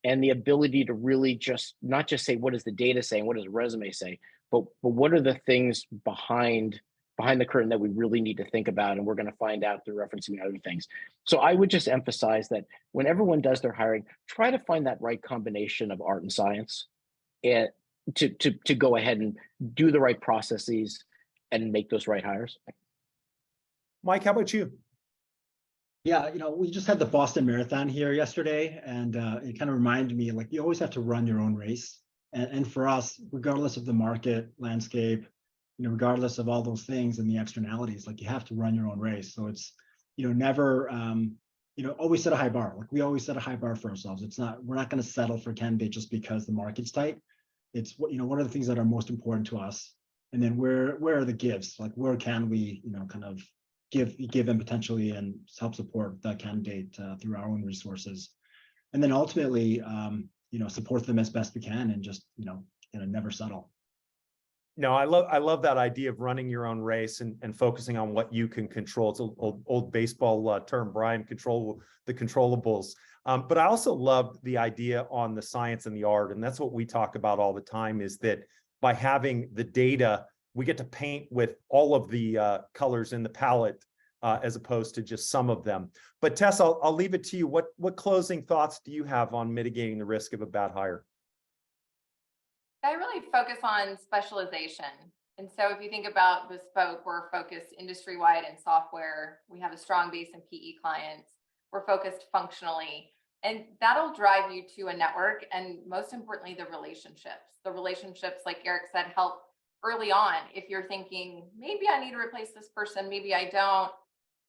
and the ability to really just not just say what does the data say and what does the resume say, but what are the things behind the curtain that we really need to think about, and we're going to find out through referencing other things. So I would just emphasize that when everyone does their hiring, try to find that right combination of art and science, and to go ahead and do the right processes and make those right hires. Mike, how about you? Yeah, we just had the Boston Marathon here yesterday, and it kind of reminded me, like, you always have to run your own race. And for us, regardless of the market landscape, regardless of all those things and the externalities, like, you have to run your own race. So it's, never, always set a high bar. Like, we always set a high bar for ourselves. We're not going to settle for a candidate just because the market's tight. It's what are the things that are most important to us? And then where are the gives? Like, where can we, kind of give them potentially and help support the candidate through our own resources, and then ultimately, support them as best we can, and just never settle. No, I love that idea of running your own race and focusing on what you can control. It's an old baseball term, Brian, control the controllables. But I also love the idea on the science and the art. And that's what we talk about all the time, is that by having the data, we get to paint with all of the colors in the palette as opposed to just some of them. But Tess, I'll leave it to you. What closing thoughts do you have on mitigating the risk of a bad hire? I really focus on specialization. And so if you think about Bespoke, we're focused industry-wide in software. We have a strong base in PE clients. We're focused functionally. And that'll drive you to a network. And most importantly, the relationships. The relationships, like Eric said, help early on. If you're thinking, maybe I need to replace this person, maybe I don't.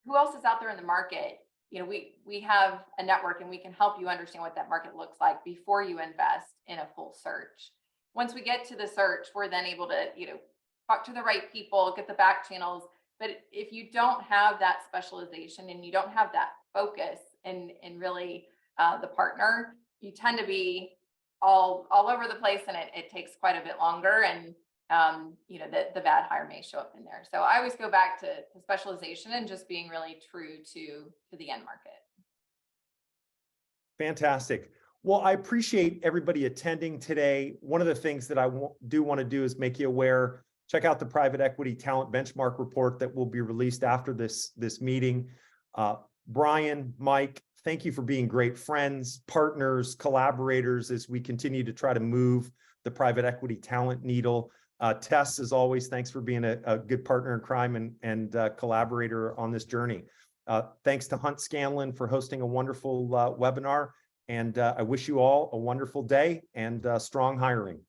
Who else is out there in the market? We have a network, and we can help you understand what that market looks like before you invest in a full search. Once we get to the search, we're then able to, talk to the right people, get the back channels. But if you don't have that specialization and you don't have that focus and really the partner, you tend to be all over the place, and it takes quite a bit longer. And the bad hire may show up in there. So I always go back to specialization and just being really true to the end market. Fantastic. Well, I appreciate everybody attending today. One of the things that I do want to do is make you aware, check out the Private Equity Talent Benchmark Report that will be released after this meeting. Brian, Mike, thank you for being great friends, partners, collaborators as we continue to try to move the private equity talent needle. Tess, as always, thanks for being a good partner in crime and collaborator on this journey. Thanks to Hunt Scanlon for hosting a wonderful webinar. And I wish you all a wonderful day and strong hiring.